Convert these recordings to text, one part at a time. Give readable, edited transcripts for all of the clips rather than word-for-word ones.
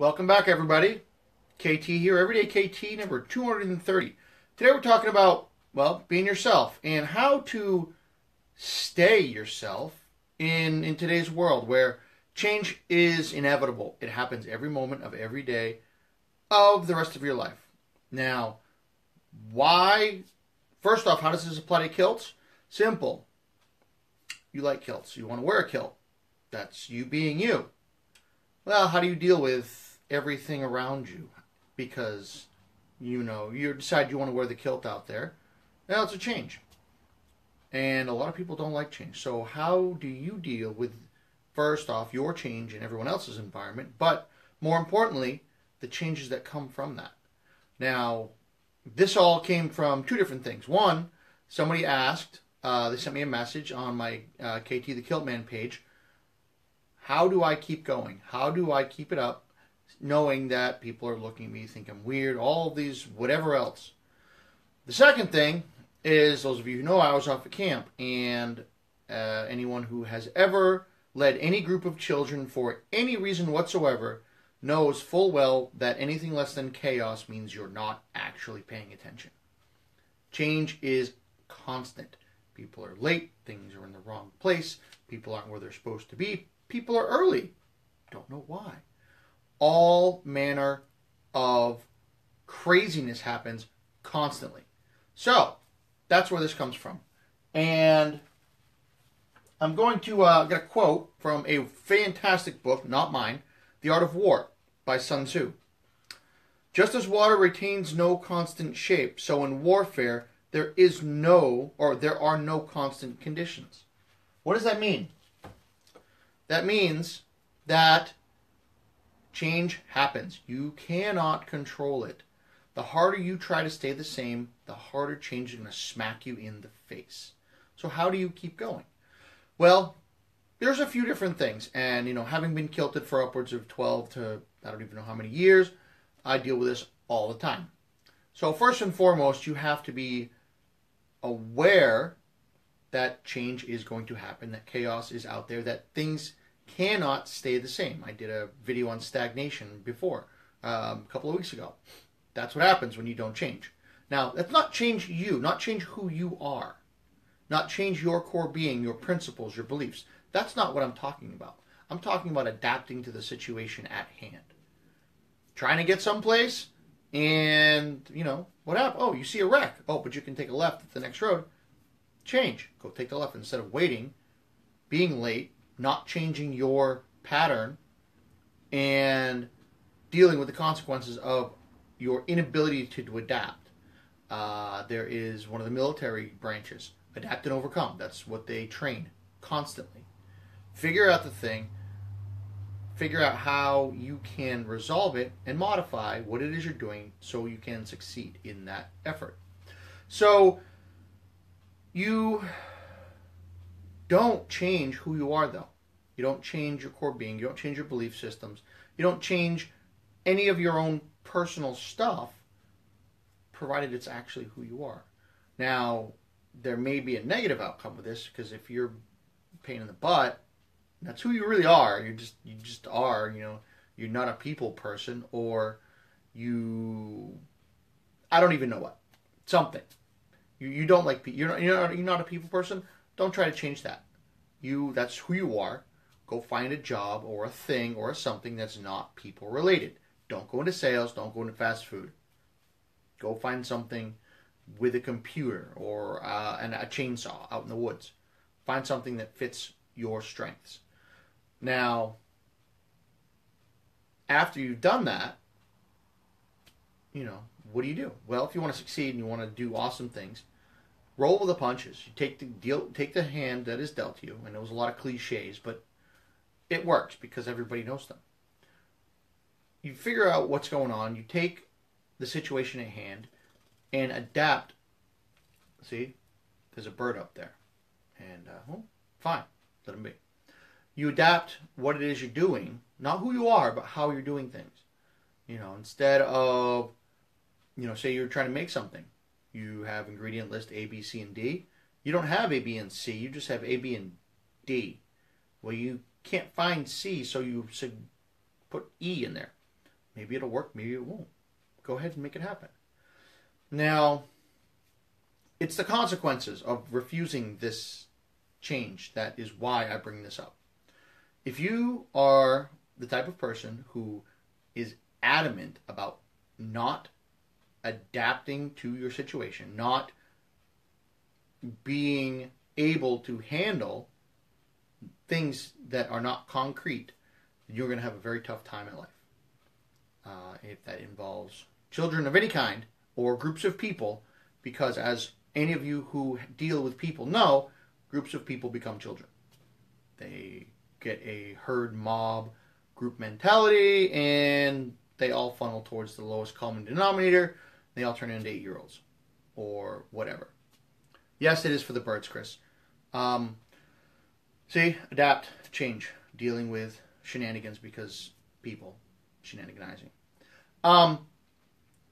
Welcome back, everybody. KT here, Everyday KT number 230. Today we're talking about, well, being yourself and how to stay yourself in today's world where change is inevitable. It happens every moment of every day of the rest of your life. Now, why? First off, how does this apply to kilts? Simple. You like kilts. You want to wear a kilt. That's you being you. Well, how do you deal with everything around you? Because, you decide you want to wear the kilt out there. Well, it's a change. And a lot of people don't like change. So how do you deal with, first off, your change in everyone else's environment, but more importantly, the changes that come from that? Now, this all came from two different things. One, somebody asked, they sent me a message on my KT the Kiltman page, how do I keep going? How do I keep it up knowing that people are looking at me, think I'm weird, all of these, whatever else? The second thing is, those of you who know, I was off at camp, and anyone who has ever led any group of children for any reason whatsoever knows full well that anything less than chaos means you're not actually paying attention. Change is constant. People are late, things are in the wrong place, people aren't where they're supposed to be, people are early, don't know why. All manner of craziness happens constantly. So, that's where this comes from. And I'm going to get a quote from a fantastic book, not mine, The Art of War by Sun Tzu. Just as water retains no constant shape, so in warfare there are no constant conditions. What does that mean? That means that change happens. You cannot control it. The harder you try to stay the same, the harder change is going to smack you in the face. So how do you keep going? Well, there's a few different things. And, having been kilted for upwards of 12 to I don't even know how many years, I deal with this all the time. So first and foremost, you have to be aware that change is going to happen, that chaos is out there, that things cannot stay the same. I did a video on stagnation before, a couple of weeks ago. That's what happens when you don't change. Now, that's not change you, not change who you are, not change your core being, your principles, your beliefs. That's not what I'm talking about. I'm talking about adapting to the situation at hand. Trying to get someplace, and, what happened? Oh, you see a wreck. Oh, but you can take a left at the next road. Change. Go take the left instead of waiting, being late, not changing your pattern, and dealing with the consequences of your inability to adapt. There is one of the military branches, adapt and overcome. That's what they train constantly. Figure out the thing, figure out how you can resolve it and modify what it is you're doing so you can succeed in that effort. So you don't change who you are, though. You don't change your core being. You don't change your belief systems. You don't change any of your own personal stuff, provided it's actually who you are. Now, there may be a negative outcome with this, because if you're a pain in the butt, that's who you really are. You just are. You're not a people person, or I don't even know what. Something. You don't like people. You're not a people person. Don't try to change that. That's who you are. Go find a job or a thing or something that's not people related. Don't go into sales. Don't go into fast food. Go find something with a computer or a chainsaw out in the woods. Find something that fits your strengths. Now, after you've done that, what do? Well, if you want to succeed and you want to do awesome things, roll with the punches. You take the hand that is dealt to you. And there was a lot of cliches, but it works because everybody knows them. You figure out what's going on. You take the situation at hand and adapt. See, there's a bird up there. And, fine, let him be. You adapt what it is you're doing, not who you are, but how you're doing things. Instead of, say you're trying to make something. You have ingredient list A, B, C, and D. You don't have A, B, and C. You just have A, B, and D. Well, you can't find C, so you put E in there. Maybe it'll work, maybe it won't. Go ahead and make it happen. Now, it's the consequences of refusing this change that is why I bring this up. If you are the type of person who is adamant about not adapting to your situation, not being able to handle things that are not concrete, you're going to have a very tough time in life. If that involves children of any kind or groups of people, because as any of you who deal with people know, groups of people become children. They get a herd mob group mentality, and they all funnel towards the lowest common denominator. They all turn into 8-year-olds or whatever. Yes, it is for the birds, Chris. See, adapt, change, dealing with shenanigans because people shenaniganizing.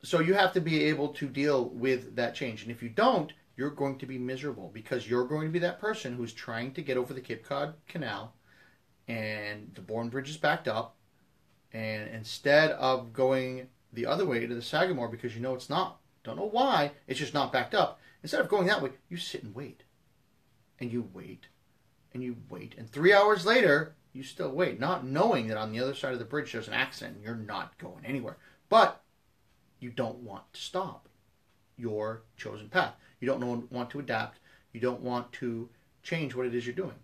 So you have to be able to deal with that change. And if you don't, you're going to be miserable because you're going to be that person who's trying to get over the Cape Cod Canal and the Bourne Bridge is backed up. And instead of going the other way to the Sagamore because you know it's not, don't know why, it's just not backed up. Instead of going that way, you sit and wait. And you wait. And you wait. And 3 hours later, you still wait, not knowing that on the other side of the bridge there's an accident and you're not going anywhere. But you don't want to stop your chosen path. You don't want to adapt. You don't want to change what it is you're doing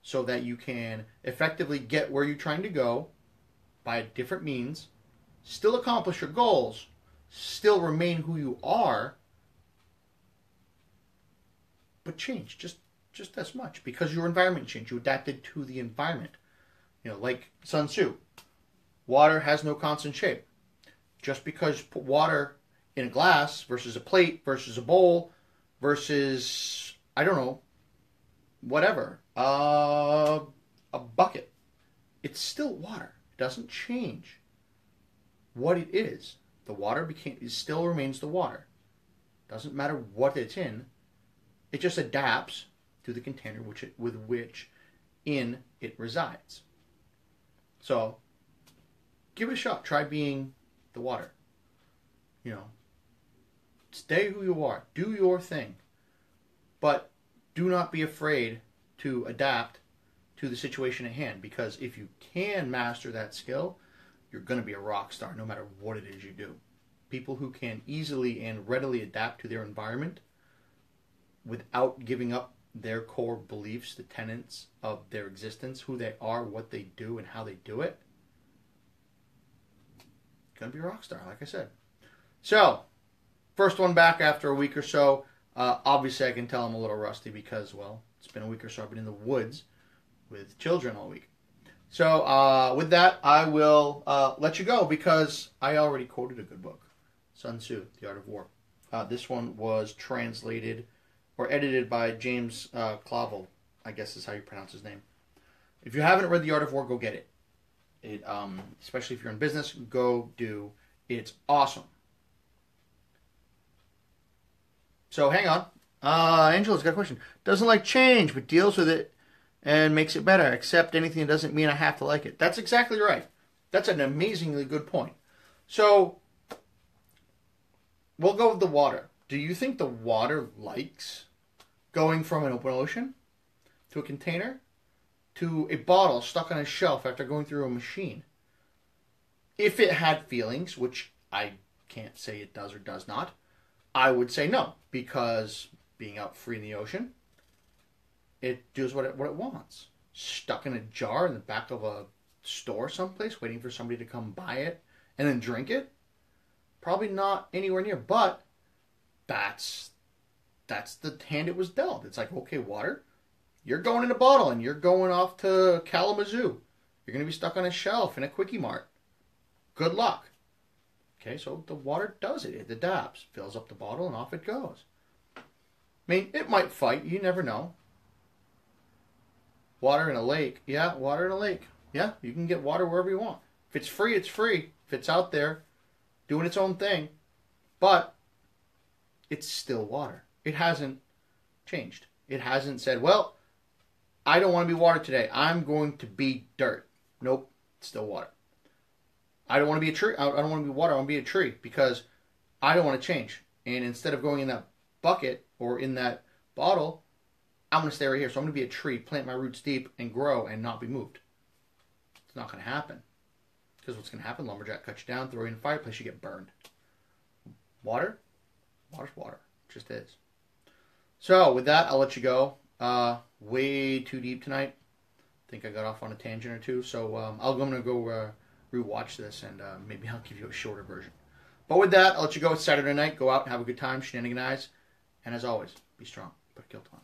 so that you can effectively get where you're trying to go by different means, still accomplish your goals, still remain who you are, but change just as much because your environment changed. You adapted to the environment. You know, like Sun Tzu, water has no constant shape. Just because you put water in a glass versus a plate versus a bowl versus, I don't know, whatever, a bucket, it's still water. It doesn't change what it is. The water it still remains the water. Doesn't matter what it's in. It just adapts to the container with which in it resides. So, give it a shot. Try being the water. You know, stay who you are. Do your thing. But do not be afraid to adapt to the situation at hand, because if you can master that skill, you're going to be a rock star no matter what it is you do. People who can easily and readily adapt to their environment without giving up their core beliefs, the tenets of their existence, who they are, what they do, and how they do it, going to be a rock star, like I said. So, first one back after a week or so. Obviously, I can tell I'm a little rusty because, well, it's been a week or so. I've been in the woods with children all week. So, with that, I will let you go because I already quoted a good book, Sun Tzu, The Art of War. This one was translated or edited by James Clavell, I guess is how you pronounce his name. If you haven't read The Art of War, go get it. It, especially if you're in business, go do. It's awesome. So hang on. Angela's got a question. Doesn't like change, but deals with it and makes it better. Accept anything that doesn't mean I have to like it. That's exactly right. That's an amazingly good point. So we'll go with the water. Do you think the water likes going from an open ocean to a container to a bottle stuck on a shelf after going through a machine? If it had feelings, which I can't say it does or does not, I would say no, because being out free in the ocean, it does what it wants. Stuck in a jar in the back of a store someplace, waiting for somebody to come buy it and then drink it, probably not anywhere near. But that's the hand it was dealt. It's like, okay, water, you're going in a bottle and you're going off to Kalamazoo. You're going to be stuck on a shelf in a Quickie Mart. Good luck. Okay, so the water does it. It adapts, fills up the bottle, and off it goes. I mean, it might fight. You never know. Water in a lake. Yeah, water in a lake. Yeah, you can get water wherever you want. If it's free, it's free. If it's out there doing its own thing. But it's still water. It hasn't changed. It hasn't said, well, I don't want to be water today. I'm going to be dirt. Nope, it's still water. I don't want to be a tree. I don't want to be water. I want to be a tree because I don't want to change. And instead of going in that bucket or in that bottle, I'm going to stay right here. So I'm going to be a tree, plant my roots deep, and grow and not be moved. It's not going to happen. Because what's going to happen? Lumberjack cuts you down, throw you in the fireplace, you get burned. Water? Water's water. It just is. So with that, I'll let you go. Way too deep tonight. I think I got off on a tangent or two. So I'm going to go rewatch this and maybe I'll give you a shorter version. But with that, I'll let you go. It's Saturday night. Go out and have a good time. Shenanigans. And as always, be strong. Put a kilt on.